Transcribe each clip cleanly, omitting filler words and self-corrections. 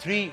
3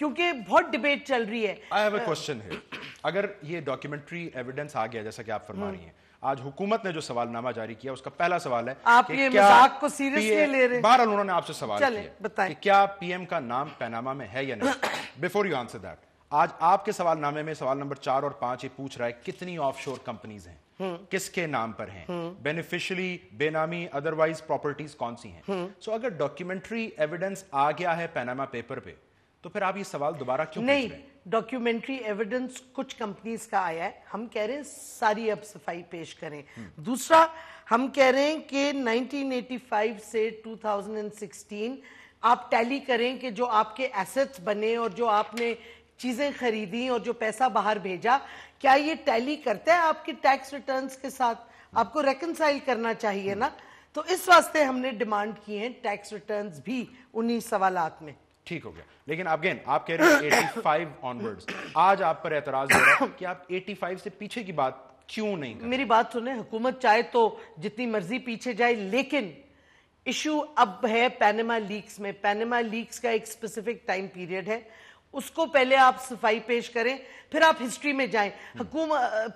کیونکہ بہت ڈبیٹ چل رہی ہے. I have a question here. اگر یہ ڈاکیومنٹری ایویڈنس آ گیا جیسا کہ آپ فرما رہی ہیں, آج حکومت نے جو سوال نامہ جاری کیا اس کا پہلا سوال ہے آپ یہ مذاق کو سیریسلی لے رہے ہیں. بہرحال انہوں نے آپ سے سوال کیا کہ کیا پی ایم کا نام پیناما میں ہے یا نہیں. بیفور یو آنسر دیٹ, آج آپ کے سوال نامے میں سوال نمبر 4 اور 5 یہ پوچھ رہا ہے کتنی آف شور کمپنیز ہیں, کس کے نام پر ہیں, بینیفیشلی, بے نامی, ادروائز پراپرٹیز کون سی ہیں. سو اگر ڈاکیومنٹری ایویڈنس آ گیا ہے پیناما پیپر پہ تو پھر آپ یہ سوال دوبارہ کیوں پوچھ رہے ہیں؟ ڈاکیومنٹری ایویڈنس کچھ کمپنیز کا آیا ہے, ہم کہہ رہے ہیں ساری اب صفائی پیش کریں. دوسرا ہم کہہ رہے ہیں کہ 1985 سے 2016 آپ ٹیلی کریں کہ جو آپ کے ایسٹس بنے اور جو آپ نے چیزیں خریدی اور جو پیسہ باہر بھیجا, کیا یہ ٹیلی کرتا ہے آپ کی ٹیکس ریٹرنز کے ساتھ؟ آپ کو ریکنسائل کرنا چاہیے نا. تو اس واسطے ہم نے ڈیمانڈ کی ہیں ٹیکس ریٹرنز بھی انہی سوالات میں. ٹھیک ہو گیا, لیکن اگین آپ کہہ رہے ہیں 85 آنورڈز, آج آپ پر اعتراض ہو رہا ہے کہ آپ 85 سے پیچھے کی بات کیوں نہیں کرتے؟ میری بات سنیں, حکومت چاہے تو جتنی مرضی پیچھے جائے, لیکن ایشو اب ہے پیناما لیکس میں. پیناما لیکس کا ایک اسپیسیفک ٹائم پیریڈ ہے, اس کو پہلے آپ صفائی پیش کریں, پھر آپ ہسٹری میں جائیں.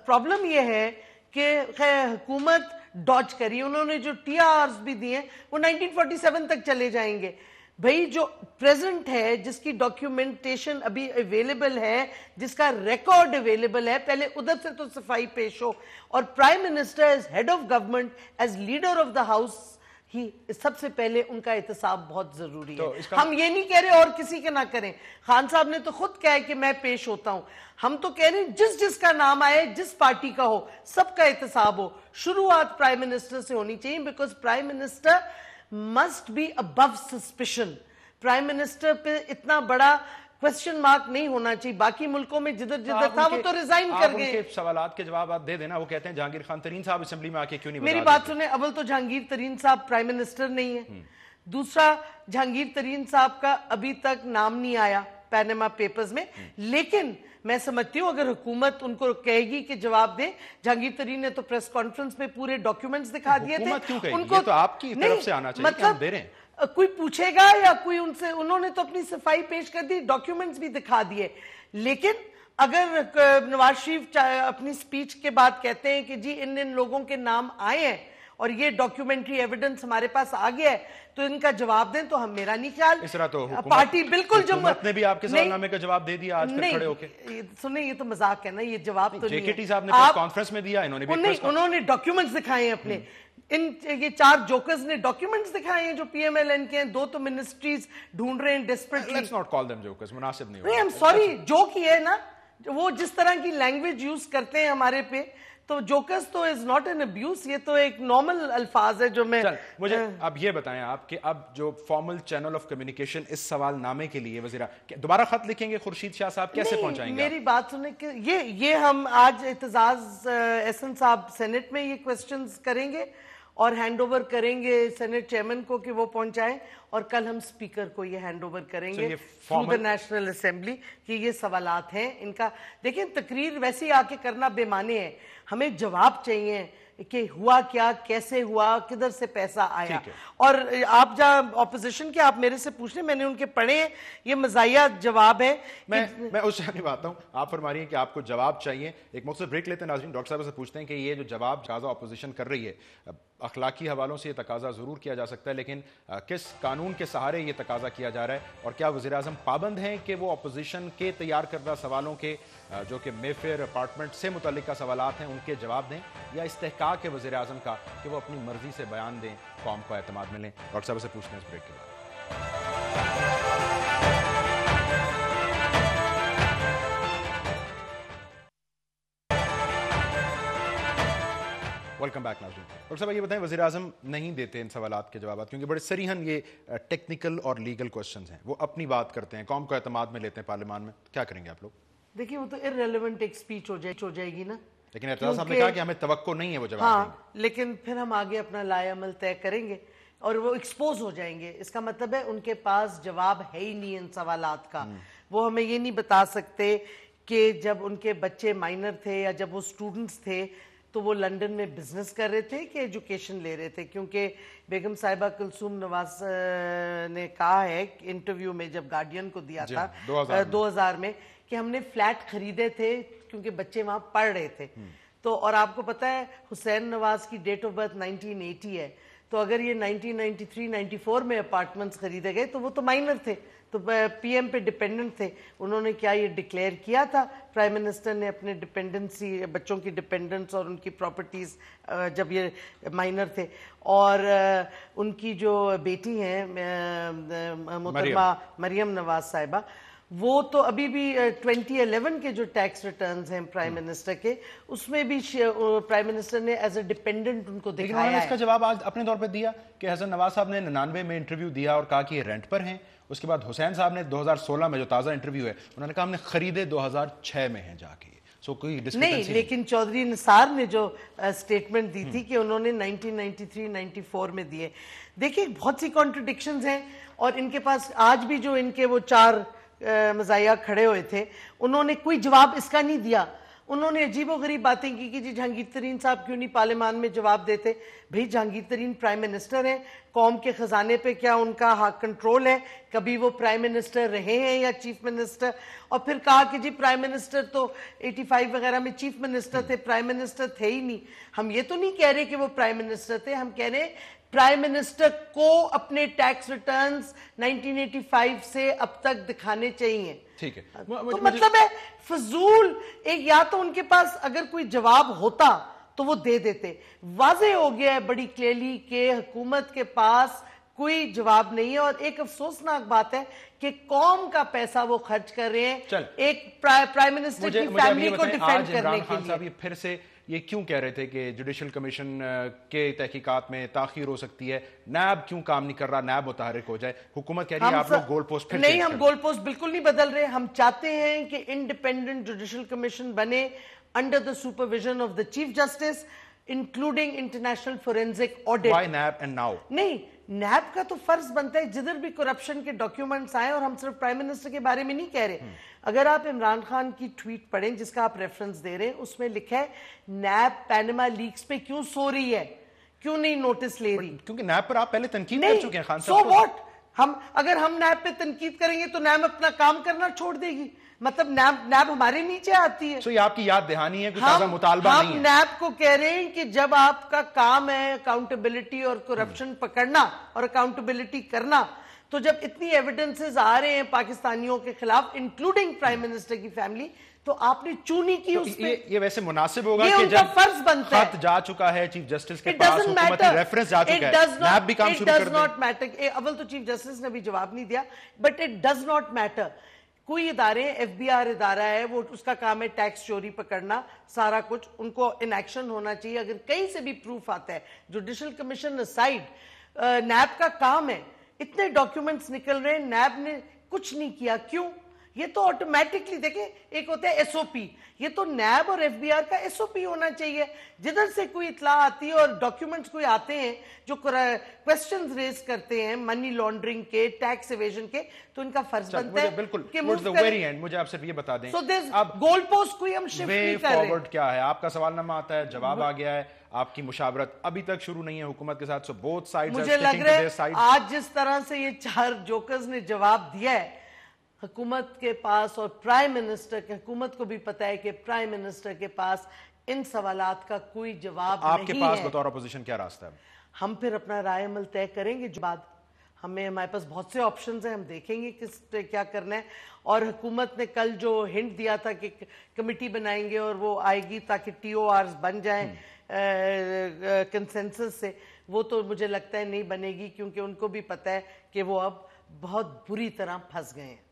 پرابلم یہ ہے کہ حکومت ڈاج کری, انہوں نے جو ٹی آرز بھی دیے وہ 1947 تک چلے جائیں گے. بھئی جو پریزنٹ ہے, جس کی ڈاکیومنٹیشن ابھی اویلیبل ہے, جس کا ریکارڈ اویلیبل ہے, پہلے ادھر سے تو صفائی پیش ہو. اور prime minister as head of government, as leader of the house, سب سے پہلے ان کا احتساب بہت ضروری ہے. ہم یہ نہیں کہہ رہے اور کسی کے نہ کریں, خان صاحب نے تو خود کہا ہے کہ میں پیش ہوتا ہوں. ہم تو کہہ رہے ہیں جس جس کا نام آئے, جس پارٹی کا ہو, سب کا احتساب ہو. شروعات پرائم منسٹر سے ہونی چاہیے, because prime minister must be above suspicion. Prime minister پہ اتنا بڑا کوسچن مارک نہیں ہونا چاہیے. باقی ملکوں میں جدھر جدھر تھا وہ تو ریزائن کر گئے. آپ ان کے سوالات کے جواب آپ دے دینا. وہ کہتے ہیں جہانگیر خان ترین صاحب اسمبلی میں آ کے کیوں نہیں میری بات سنیں, اول تو جہانگیر ترین صاحب پرائم منسٹر نہیں ہے. دوسرا, جہانگیر ترین صاحب کا ابھی تک نام نہیں آیا پیناما پیپرز میں. لیکن میں سمجھتی ہوں اگر حکومت ان کو کہے گی کہ جواب دیں, جہانگیر ترین نے تو پریس کانفرنس میں پورے ڈاکیومنٹس دکھا دیے تھے. حکومت کیوں کہے گی؟ یہ تو آپ کی طرف سے آنا چاہیے کہ ہم دے رہے ہیں. کوئی پوچھے گا یا کوئی ان سے, انہوں نے تو اپنی صفائی پیش کر دی, ڈاکیومنٹس بھی دکھا دیے. لیکن اگر نواز شریف اپنی سپیچ کے بعد کہتے ہیں کہ جی ان لوگوں کے نام آئے ہیں اور یہ ڈاکیومنٹری ایویڈنس ہمارے پاس آ گیا ہے, تو ان کا جواب دیں. تو ہم, میرا نہیں خیال اس طرح تو پارٹی بالکل حکومت نے بھی آپ کے سوال نامے کا جواب دے دیا آج پھر کھڑے ہو کے. سنیں, یہ تو مذاق ہے نا, یہ جواب تو جے کے ٹی صاحب نے پریس کانفرنس میں دیا, انہوں نے ڈاکیومنٹس دکھائے ہیں اپنے. یہ 4 جوکرز نے ڈاکیومنٹس دکھائے ہیں جو پی ایم ایل این کے ہیں. 2 تو منسٹریز ڈھونڈ رہے ہیں desperately. Let's not call them jokers, مناسب نہیں نہیں, ایم سوری, جوک ہی ہے نا. وہ جس طرح کی لینگویج یوز کرتے ہیں ہمارے پہ, تو جوکرز تو از ناٹ این ابیوز, یہ تو ایک نارمل الفاظ ہے جو میں. مجھے اب یہ بتائیں آپ کہ اب جو فارمل چینل آف کمیونیکیشن اس سوال نامے کے لیے وزیر دوبارہ خط لکھیں گے خورشید شاہ صاحب, کیسے پہنچائیں گے؟ میری بات سنیں کہ یہ ہم آج اعتزاز احسن صاحب سینٹ میں یہ کوسچنز کریں گے اور ہینڈ اوور کریں گے سینٹ چیئرمین کو کہ وہ پہنچائیں, اور کل ہم سپیکر کو یہ ہینڈ اوور کریں گے تھرو دا نیشنل اسمبلی کہ یہ سوالات ہیں ان کا. دیکھیں, تقریر ویسے آ کے کرنا بے معنی ہے, ہمیں جواب چاہیے کہ ہوا کیا, کیسے ہوا, کدھر سے پیسہ آیا. اور آپ جہاں اپوزیشن کے آپ میرے سے پوچھ رہے ہیں, میں نے ان کے پڑھے ہیں, یہ مزاحیہ جواب ہے. میں اس جانب آتا ہوں, آپ فرما رہی ہیں کہ آپ کو جواب چاہیے. ایک مختصر بریک لیتے ہیں ناظرین. ڈاکٹر صاحب سے پوچھتے ہیں کہ یہ جو جواب تقاضا اپوزیشن کر رہی ہے, اخلاقی حوالوں سے یہ تقاضا ضرور کیا جا سکتا ہے, لیکن کس قانون کے سہارے یہ تقاضا کیا جا رہا ہے, اور کیا وزیر اعظم پابند ہیں کہ وہ اپوزیشن کے تیار کردہ سوالوں کے جو کہ مے فیئر اپارٹمنٹ سے متعلقہ سوالات ہیں ان کے جواب دیں, یا استحقاق ہے وزیر اعظم کا کہ وہ اپنی مرضی سے بیان دیں, قوم کو اعتماد میں لیں؟ ڈاکٹر صاحب سے پوچھتے ہیں اس بریک کے بعد. ویلکم بیک ناظرین. ڈاکٹر صاحب یہ بتائیں, وزیر اعظم نہیں دیتے ان سوالات کے جوابات کیونکہ بڑے سریحن یہ ٹیکنیکل اور لیگل کوسچنز ہیں, وہ اپنی بات کرتے ہیں, قوم کو اعتماد میں لیتے ہیں پارلیمان میں, کیا کریں گے آپ لوگ؟ دیکھیں, وہ تو ارریلیونٹ ایک سپیچ ہو جائے گی نا. لیکن اعتراض صاحب نے کہا کہ ہمیں توقع نہیں ہے وہ جواب دیں گے. لیکن پھر ہم آگے اپنا لائے عمل طے کریں گے اور وہ ایکسپوز ہو جائیں گے. اس کا مطلب ہے ان کے پاس جواب ہے ہی نہیں ان سوالات کا. وہ ہمیں یہ نہیں بتا سکتے کہ جب ان کے بچے مائنر تھے یا جب وہ اسٹوڈنٹس تھے تو وہ لندن میں بزنس کر رہے تھے کہ ایجوکیشن لے رہے تھے؟ کیونکہ بیگم صاحبہ کلثوم نواز نے کہا ہے انٹرویو میں جب گارڈین کو دیا تھا 2000 میں کہ ہم نے فلیٹ خریدے تھے کیونکہ بچے وہاں پڑھ رہے تھے. تو اور آپ کو پتا ہے حسین نواز کی ڈیٹ آف برتھ 1980 ہے, تو اگر یہ 1993-94 میں اپارٹمنٹس خریدے گئے تو وہ تو مائنر تھے, تو پی ایم پہ ڈیپینڈنٹ تھے. انہوں نے کیا یہ ڈکلیئر کیا تھا پرائم منسٹر نے اپنے ڈیپینڈنسی, بچوں کی ڈیپینڈنس اور ان کی پراپرٹیز جب یہ مائنر تھے؟ اور ان کی جو بیٹی ہیں محترمہ مریم نواز صاحبہ, وہ تو ابھی بھی 2011 کے جو ٹیکس ریٹرنز ہیں پرائم منسٹر کے, اس میں بھی پرائم منسٹر نے ایز اے ڈیپینڈنٹ ان کو دکھایا ہے. اس کا جواب آج اپنے طور پہ دیا کہ حسن نواز صاحب نے 99 میں انٹرویو دیا اور کہا کہ یہ رینٹ پر ہیں. اس کے بعد حسین صاحب نے 2016 میں جو تازہ انٹرویو ہے انہوں نے کہا ہم نے خریدے 2006 میں ہیں جا کے. کوئی نہیں, لیکن چودھری نثار نے جو سٹیٹمنٹ دی تھی کہ انہوں نے 1993-94 میں دیے. دیکھیں بہت سی کانٹرڈکشنز ہیں, اور ان کے پاس آج بھی جو ان کے وہ 4 مزاحیہ کھڑے ہوئے تھے انہوں نے کوئی جواب اس کا نہیں دیا. انہوں نے عجیب و غریب باتیں کی کہ جی جہانگیر ترین صاحب کیوں نہیں پارلیمان میں جواب دیتے. بھئی جہانگیر ترین پرائم منسٹر ہیں, قوم کے خزانے پہ کیا ان کا حق کنٹرول ہے؟ کبھی وہ پرائم منسٹر رہے ہیں یا چیف منسٹر؟ اور پھر کہا کہ جی پرائم منسٹر تو 85 وغیرہ میں چیف منسٹر تھے, پرائم منسٹر تھے ہی نہیں. ہم یہ تو نہیں کہہ رہے کہ وہ پرائم منسٹر تھے, ہم کہہ رہے ہیں پرائم منسٹر کو اپنے ٹیکس ریٹرنز 1985 سے اب تک دکھانے چاہیے. ٹھیک ہے, تو مطلب ہے فضول ایک, یا تو ان کے پاس اگر کوئی جواب ہوتا تو وہ دے دیتے. واضح ہو گیا ہے بڑی کلیئرلی کہ حکومت کے پاس کوئی جواب نہیں ہے, اور ایک افسوسناک بات ہے کہ قوم کا پیسہ وہ خرچ کر رہے ہیں ایک پرائم منسٹر کی فیملی کو ڈیفینڈ کرنے کے لیے. یہ پھر سے یہ کیوں کہہ رہے تھے کہ جوڈیشل کمیشن کے تحقیقات میں تاخیر ہو سکتی ہے, نیب کیوں کام نہیں کر رہا, نیب متحرک ہو جائے؟ حکومت کہہ رہی ہے آپ لوگ گول پوسٹ پھر نہیں, ہم گول پوسٹ بالکل نہیں بدل رہے. ہم چاہتے ہیں کہ انڈیپینڈنٹ جوڈیشل کمیشن بنے under the supervision of the chief justice including international forensic audit. Why NAB and now? نہیں, نیب کا تو فرض بنتا ہے جدھر بھی کرپشن کے ڈاکیومنٹس آئے, اور ہم صرف پرائم منسٹر کے بارے میں نہیں کہہ رہے. اگر آپ عمران خان کی ٹویٹ پڑھیں جس کا آپ ریفرنس دے رہے ہیں, اس میں لکھا ہے نیب پینما لیکس پہ کیوں سو رہی ہے, کیوں نہیں نوٹس لے رہی؟ کیونکہ نیب پر آپ پہلے تنقید کر چکے ہیں خان صاحب. سو واٹ, اگر ہم نیب پہ تنقید کریں گے تو نیب اپنا کام کرنا چھوڑ دے گی, مطلب نیب ہمارے نیچے آتی ہے. یہ آپ کی یاد دہانی ہے, کوئی تازہ مطالبہ نہیں ہے. ہم نیب کو کہہ رہے ہیں کہ جب آپ کا کام ہے اکاؤنٹیبلٹی اور کرپشن پکڑنا اور اکاؤنٹیبلٹی کرنا, تو جب اتنی ایویڈنسز آ رہے ہیں پاکستانیوں کے خلاف انکلوڈنگ پرائم منسٹر کی فیملی, تو آپ نے چونی کی اس پہ. یہ ویسے مناسب ہوگا کہ جب فرض بنتا ہے, خط جا چکا ہے چیف جسٹس کے پاس, حکومتی ریفرنس جا چکا ہے, نیب بھی کام شروع کر دے. اول تو چیف جسٹس نے بھی جواب نہیں دیا, but it does not matter. کوئی ادارے, ایف بی آر ادارہ ہے, وہ اس کا کام ہے ٹیکس چوری پکڑنا, سارا کچھ ان کو ان ایکشن ہونا چاہیے اگر کہیں سے بھی پروف آتا ہے. جوڈیشل کمیشن اسائڈ, نیب کا کام ہے. اتنے ڈاکیومنٹس نکل رہے ہیں, نیب نے کچھ نہیں کیا. کیوں؟ یہ تو آٹومیٹکلی دیکھیں, ایک ہوتا ہے ایس او پی, یہ تو نیب اور ایف بی آر کا ایس او پی ہونا چاہیے. جدھر سے کوئی اطلاع آتی ہے اور ڈاکیومنٹس کوئی آتے ہیں جو کوسچنز ریز کرتے ہیں منی لانڈرنگ کے, ٹیکس ایویژن کے, تو ان کا فرض بنتا ہے بالکل. مجھے آپ صرف یہ بتا دیں, گول پوسٹ کوئی ہم شفٹ نہیں کر رہے. فارورڈ کیا ہے؟ آپ کا سوال نامہ آتا ہے, جواب آ گیا ہے, آپ کی مشاورت ابھی تک شروع نہیں ہے حکومت کے ساتھ. مجھے لگ رہا ہے آج جس طرح سے یہ 4 جوکرز نے جواب دیا ہے, حکومت کے پاس اور پرائم منسٹر کے, حکومت کو بھی پتا ہے کہ پرائم منسٹر کے پاس ان سوالات کا کوئی جواب نہیں ہے. آپ کے پاس بطور اپوزیشن کیا راستہ ہے؟ ہم پھر اپنا رائے عمل طے کریں گے. جو بعد ہمارے پاس بہت سے آپشنز ہیں, ہم دیکھیں گے کس پہ کیا کرنا ہے. اور حکومت نے کل جو ہنٹ دیا تھا کہ کمیٹی بنائیں گے اور وہ آئے گی تاکہ ٹی او آرز بن جائیں کنسنسس سے, وہ تو مجھے لگتا ہے نہیں بنے گی, کیونکہ ان کو بھی پتا ہے کہ وہ اب بہت بری طرح پھنس گئے ہیں.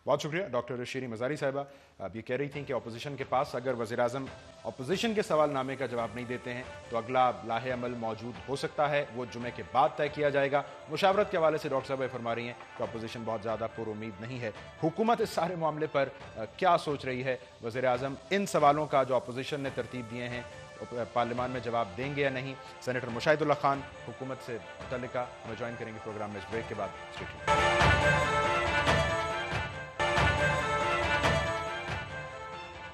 بہت شکریہ ڈاکٹر شیریں مزاری صاحبہ. اب یہ کہہ رہی تھیں کہ اپوزیشن کے پاس اگر وزیراعظم اپوزیشن کے سوال نامے کا جواب نہیں دیتے ہیں تو اگلا لاہے عمل موجود ہو سکتا ہے, وہ جمعے کے بعد طے کیا جائے گا. مشاورت کے حوالے سے ڈاکٹر صاحب فرما رہی ہیں کہ اپوزیشن بہت زیادہ پر امید نہیں ہے. حکومت اس سارے معاملے پر کیا سوچ رہی ہے؟ وزیراعظم ان سوالوں کا جو اپوزیشن نے ترتیب دیے ہیں پارلیمان میں جواب دیں گے یا نہیں؟ سینیٹر مشاہد اللہ خان حکومت سے متعلقہ ہمیں جوائن کریں گے پروگرام میں. بریک کے بعد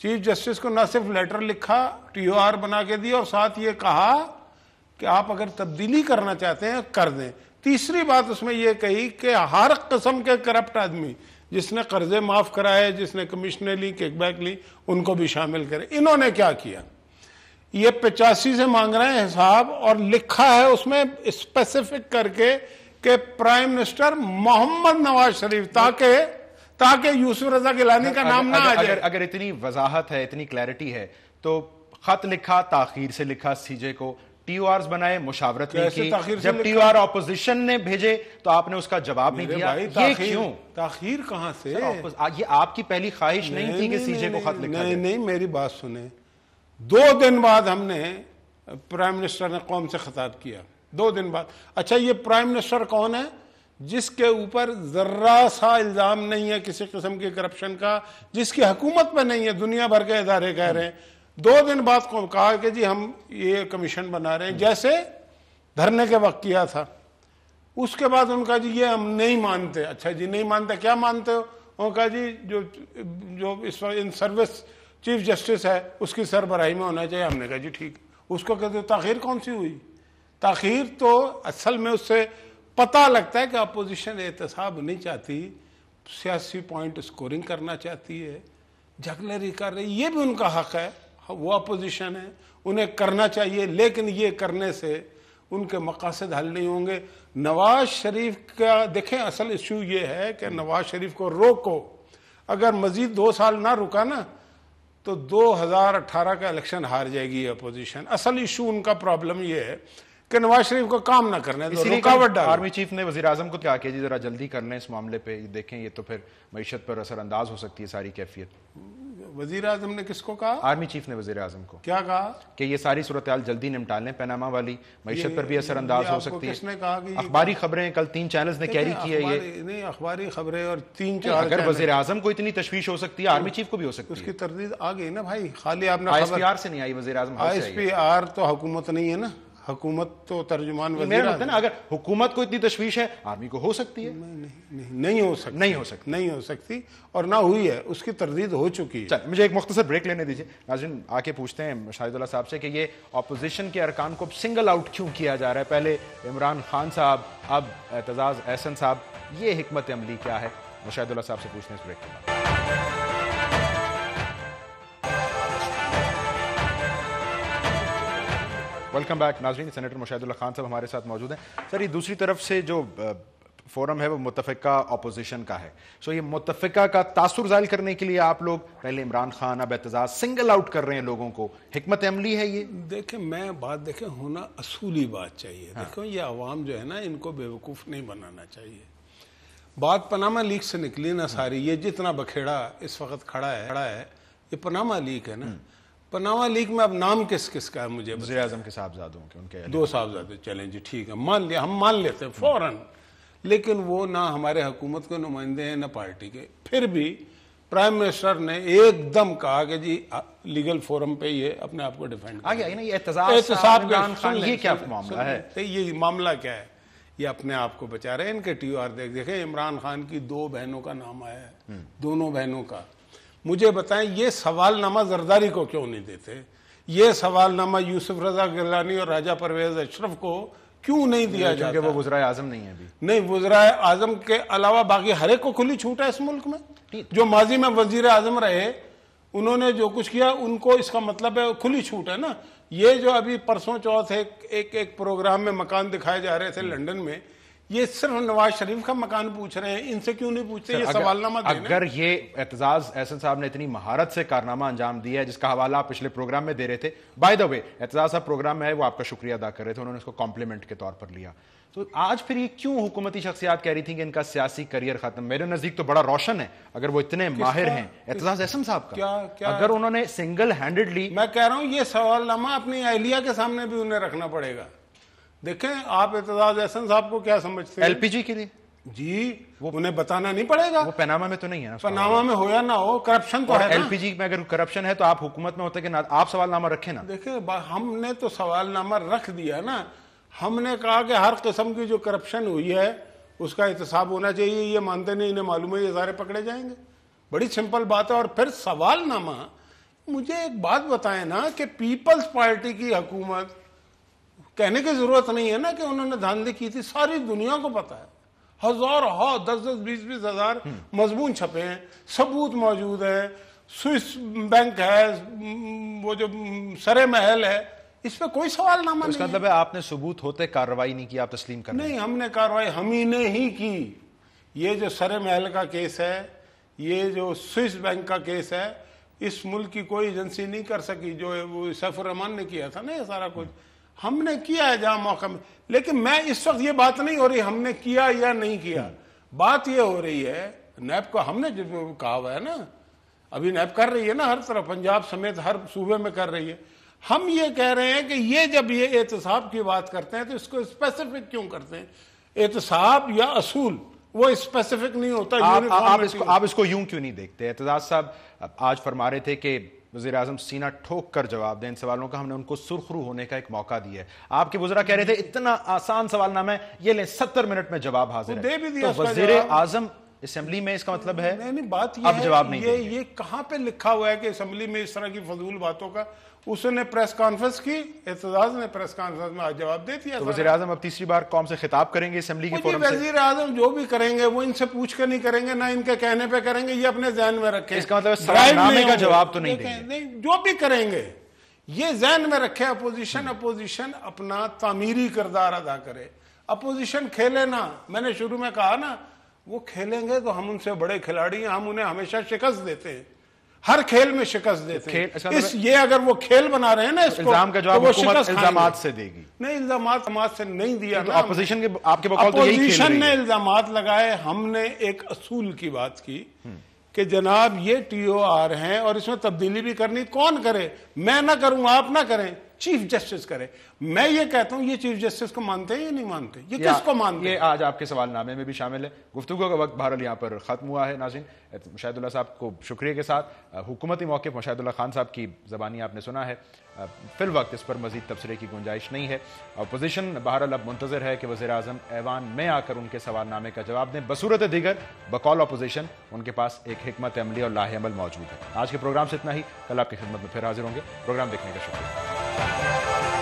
چیف جسٹس کو نہ صرف لیٹر لکھا، TOR بنا کے دیا، اور ساتھ یہ کہا کہ آپ اگر تبدیلی کرنا چاہتے ہیں کر دیں۔ تیسری بات اس میں یہ کہی کہ ہر قسم کے کرپٹ آدمی جس نے قرضے معاف کرائے، جس نے کمیشنیں لی، کیک بیک لی، ان کو بھی شامل کرے۔ انہوں نے کیا کیا؟ یہ 85 سے مانگ رہے ہیں حساب، اور لکھا ہے اس میں اسپیسیفک کر کے کہ پرائم منسٹر محمد نواز شریف، تاکہ یوسف رضا گیلانی کا نام نہ آ جائے۔ اگر اتنی وضاحت ہے، اتنی کلیئرٹی ہے، تو خط لکھا، تاخیر سے لکھا CJ کو، TORs بنائے، مشاورت نہیں کی، جب TOR اپوزیشن نے بھیجے تو آپ نے اس کا جواب نہیں دیا، یہ کیوں؟ تاخیر کہاں سے؟ یہ آپ کی پہلی خواہش نہیں تھی کہ CJ کو خط لکھا؟ نہیں، میری بات سنیں، 2 دن بعد ہم نے پرائم منسٹر نے قوم سے خطاب کیا، 2 دن بعد۔ اچھا، یہ پرائم منسٹر کون ہے جس کے اوپر ذرا سا الزام نہیں ہے کسی قسم کی کرپشن کا، جس کی حکومت پہ نہیں ہے، دنیا بھر کے ادارے کہہ رہے ہیں؟ 2 دن بعد کہا کہ جی ہم یہ کمیشن بنا رہے ہیں، جیسے دھرنے کے وقت کیا تھا۔ اس کے بعد ان کا جی یہ ہم نہیں مانتے۔ اچھا جی نہیں مانتے، کیا مانتے ہو؟ انہوں نے کہا جی جو اس وقت ان سروس چیف جسٹس ہے اس کی سربراہی میں ہونا چاہیے۔ ہم نے کہا جی ٹھیک۔ اس کو کہتے تاخیر کون سی ہوئی؟ تاخیر تو اصل میں اس سے پتہ لگتا ہے کہ اپوزیشن احتساب نہیں چاہتی، سیاسی پوائنٹ اسکورنگ کرنا چاہتی ہے، جھگلری کر رہی، یہ بھی ان کا حق ہے، وہ اپوزیشن ہے، انہیں کرنا چاہیے، لیکن یہ کرنے سے ان کے مقاصد حل نہیں ہوں گے۔ نواز شریف کا دیکھیں اصل ایشو یہ ہے کہ نواز شریف کو روکو، اگر مزید 2 سال نہ رکا نا تو 2018 کا الیکشن ہار جائے گی اپوزیشن۔ اصل ایشو ان کا پرابلم یہ ہے کہ نواز شریف کو کام نہ کرنے دو، رکاوٹ ڈالو۔ آرمی چیف نے وزیر اعظم کو کیا کہ جی ذرا جلدی کر لیں اس معاملے پہ، دیکھیں یہ تو پھر معیشت پر اثر انداز ہو سکتی ہے ساری کیفیت۔ وزیر اعظم نے کس کو کہا؟ آرمی چیف نے وزیر اعظم کو کیا کہا؟ کہ یہ ساری صورتحال جلدی نمٹا لیں، پیناما والی، معیشت پر بھی اثر انداز ہو سکتی ہے۔ کس نے کہا کہ اخباری خبریں کل 3 چینلز نے کیری کی ہے یہ؟ نہیں، اخباری خبریں اور 3-4 اگر وزیر اعظم کو اتنی تشویش ہو سکتی ہے، آرمی چیف کو بھی ہو سکتی ہے۔ اس کی تردید آ گئی نا بھائی، خالی آپ نے ISPR سے نہیں آئی، وزیر اعظم ISPR تو حکومت نہیں ہے نا، حکومت تو ترجمان وزیر اعظم ہے نا۔ اگر حکومت کو اتنی تشویش ہے، آرمی کو ہو سکتی ہے؟ نہیں ہو سکتی اور نہ ہوئی ہے، اس کی تردید ہو چکی ہے۔ چل مجھے ایک مختصر بریک لینے دیجیے ناظرین، آ کے پوچھتے ہیں شاہد اللہ صاحب سے کہ یہ اپوزیشن کے ارکان کو سنگل آؤٹ کیوں کیا جا رہا ہے؟ پہلے عمران خان صاحب، اب اعتزاز احسن صاحب، یہ حکمت عملی کیا ہے؟ شاہد اللہ صاحب سے پوچھتے ہیں اس بریک کے بعد۔ ویلکم بیک ناظرین، سینیٹر مشاہد اللہ خان صاحب ہمارے ساتھ موجود ہیں۔ سر یہ دوسری طرف سے جو فورم ہے وہ متفقہ اپوزیشن کا ہے، سو یہ متفقہ کا تاثر ظاہر کرنے کے لیے آپ لوگ پہلے عمران خان اب اعتزاز سنگل آؤٹ کر رہے ہیں لوگوں کو، حکمت عملی ہے یہ؟ دیکھیں میں بات دیکھیں ہونا اصولی بات چاہیے۔ دیکھو یہ عوام جو ہے نا ان کو بیوقوف نہیں بنانا چاہیے۔ بات پاناما لیک سے نکلی نا ساری، یہ جتنا بکھیڑا اس وقت کھڑا ہے یہ پاناما لیک ہے نا۔ پاناما لیک میں اب نام کس کس کا ہے مجھے؟ وزیر اعظم کے صاحبزادوں کے، ان کے 2 صاحبزادے، چلیں جی ٹھیک ہے، مان لیا، ہم مان لیتے ہیں فوراً، لیکن وہ نہ ہمارے حکومت کے نمائندے ہیں نہ پارٹی کے۔ پھر بھی پرائم منسٹر نے ایک دم کہا کہ جی لیگل فورم پہ یہ اپنے آپ کو ڈیفینڈ آ گیا نا یہ احتساب، یہ کیا معاملہ ہے؟ یہ معاملہ کیا ہے؟ یہ اپنے آپ کو بچا رہے ہیں۔ ان کے TOR دیکھیں، عمران خان کی 2 بہنوں کا نام آیا ہے، دونوں بہنوں کا۔ مجھے بتائیں یہ سوال نامہ زرداری کو کیوں نہیں دیتے؟ یہ سوال نامہ یوسف رضا گیلانی اور راجہ پرویز اشرف کو کیوں نہیں دیا جاتا؟ کیونکہ وہ وزرائے اعظم نہیں ہے ابھی۔ نہیں، وزرائے اعظم کے علاوہ باقی ہر ایک کو کھلی چھوٹ ہے اس ملک میں۔ جو ماضی میں وزیر اعظم رہے انہوں نے جو کچھ کیا ان کو اس کا مطلب ہے کھلی چھوٹ ہے نا۔ یہ جو ابھی پرسوں چوتھ ایک پروگرام میں مکان دکھائے جا رہے تھے لنڈن میں، یہ صرف نواز شریف کا مکان پوچھ رہے ہیں، ان سے کیوں نہیں پوچھتے؟ یہ سوال نامہ دینا۔ اگر یہ اعتزاز احسن صاحب نے اتنی مہارت سے کارنامہ انجام دیا ہے جس کا حوالہ آپ پچھلے پروگرام میں دے رہے تھے، بائی دا وے اعتزاز صاحب پروگرام میں ہے وہ آپ کا شکریہ ادا کر رہے تھے، انہوں نے اس کو کمپلیمنٹ کے طور پر لیا، تو آج پھر یہ کیوں حکومتی شخصیات کہہ رہی تھیں کہ ان کا سیاسی کریئر ختم؟ میرے نزدیک تو بڑا روشن ہے اگر وہ اتنے ماہر ہیں اعتزاز احسن صاحب کا، اگر انہوں نے سنگل ہینڈڈلی۔ میں کہہ رہا ہوں یہ سوال نامہ اپنی اہلیہ کے سامنے بھی انہیں رکھنا پڑے گا۔ دیکھیں آپ اعتزاز احسن صاحب کو کیا سمجھتے ہیں؟ LPG کے لیے جی وہ انہیں بتانا نہیں پڑے گا۔ وہ پیناما میں تو نہیں ہے نا، پاناما میں ہو یا نہ ہو کرپشن تو ہے۔ LPG میں اگر کرپشن ہے تو آپ حکومت میں ہوتے کہ آپ سوال نامہ رکھیں نا۔ دیکھیں ہم نے تو سوال نامہ رکھ دیا نا، ہم نے کہا کہ ہر قسم کی جو کرپشن ہوئی ہے اس کا احتساب ہونا چاہیے۔ یہ مانتے نہیں، انہیں معلوم ہے یہ سارے پکڑے جائیں گے، بڑی سمپل بات ہے۔ اور پھر سوال نامہ مجھے ایک بات بتائیں نا کہ پیپلز پارٹی کی حکومت، کہنے کی ضرورت نہیں ہے نا کہ انہوں نے دھاندلی کی تھی، ساری دنیا کو پتا ہے، ہزار 10 20 ہزار مضمون چھپے ہیں، ثبوت موجود ہے، سوئس بینک ہے، وہ جو سرے محل ہے، اس پہ کوئی سوال نامہ نہیں اس کا مطلب ہے آپ نے ثبوت ہوتے کارروائی نہیں کی، آپ تسلیم کر نہیں، ہم نے کارروائی ہم ہی نے ہی کی۔ یہ جو سرے محل کا کیس ہے، یہ جو سوئس بینک کا کیس ہے، اس ملک کی کوئی ایجنسی نہیں کر سکی، جو وہ سیف الرحمان نے کیا تھا نا، یہ سارا کچھ ہم نے کیا ہے جہاں موقع میں۔ لیکن میں اس وقت یہ بات نہیں ہو رہی ہم نے کیا یا نہیں کیا، بات یہ ہو رہی ہے نیب کو ہم نے جو کہا ہوا ہے نا، ابھی نیب کر رہی ہے نا، ہر طرف پنجاب سمیت ہر صوبے میں کر رہی ہے۔ ہم یہ کہہ رہے ہیں کہ یہ جب یہ احتساب کی بات کرتے ہیں تو اس کو اسپیسیفک کیوں کرتے ہیں؟ احتساب یا اصول وہ اسپیسیفک نہیں ہوتا۔ آپ اس کو یوں کیوں نہیں دیکھتے؟ اعتزاز صاحب آج فرما رہے تھے کہ وزیر اعظم سینہ ٹھوک کر جواب دیں ان سوالوں کا، ہم نے ان کو سرخرو ہونے کا ایک موقع دیا ہے۔ آپ کے وزراء کہہ رہے تھے اتنا آسان سوال نامہ ہے، یہ لیں 70 منٹ میں جواب حاضر ہے، تو وزیر اعظم اسمبلی میں اس کا مطلب ہے نہیں، بات اب جواب نہیں دیں گے۔ یہ کہاں پہ لکھا ہوا ہے کہ اسمبلی میں اس طرح کی فضول باتوں کا؟ اس نے پریس کانفرنس کی، اعتزاز نے پریس کانفرنس میں آج جواب دے دیا۔ تو وزیر اعظم اب تیسری بار قوم سے خطاب کریں گے اسمبلی کے فورم سے؟ وزیر اعظم جو بھی کریں گے وہ ان سے پوچھ کے نہیں کریں گے، نہ ان کے کہنے پہ کریں گے، یہ اپنے ذہن میں رکھیں۔ اس کا مطلب سوال نامے کا جواب تو نہیں دیں گے؟ نہیں، جو بھی کریں گے یہ ذہن میں رکھے۔ اپوزیشن اپنا تعمیری کردار ادا کرے، اپوزیشن کھیلے نا۔ میں نے شروع میں کہا نا، وہ کھیلیں گے تو ہم ان سے بڑے کھلاڑی ہیں، ہم انہیں ہمیشہ شکست دیتے ہیں، ہر کھیل میں شکست دیتے ہیں۔ یہ اگر وہ کھیل بنا رہے ہیں نا اس کو، الزام کا جواب حکومت الزامات سے دے گی؟ نہیں، الزامات سے نہیں دیا نا۔ اپوزیشن کے آپ کے بقول تو یہی کھیل رہی ہے۔ اپوزیشن نے الزامات لگائے، ہم نے ایک اصول کی بات کی کہ جناب یہ ٹی او آر ہیں اور اس میں تبدیلی بھی کرنی، کون کرے؟ میں نہ کروں، آپ نہ کریں، چیف جسٹس کرے۔ میں یہ کہتا ہوں یہ چیف جسٹس کو مانتے ہیں یا نہیں مانتے؟ یہ کس کو مانتے ہیں؟ یہ آج آپ کے سوال نامے میں بھی شامل ہے۔ گفتگو کا وقت بہرحال یہاں پر ختم ہوا ہے۔ ناظرین، مشاہد اللہ صاحب کو شکریہ کے ساتھ حکومتی موقف مشاہد اللہ خان صاحب کی زبانی آپ نے سنا ہے۔ فی الوقت اس پر مزید تبصرے کی گنجائش نہیں ہے۔ اپوزیشن بہرحال اب منتظر ہے کہ وزیر اعظم ایوان میں آ کر ان کے سوال نامے کا جواب دیں۔ بصورت دیگر بقول اپوزیشن ان کے پاس ایک حکمت عملی اور لاہ عمل موجود ہے۔ آج کے پروگرام سے اتنا ہی، کل آپ کی خدمت میں پھر حاضر ہوں گے۔ پروگرام دیکھنے کا شکریہ۔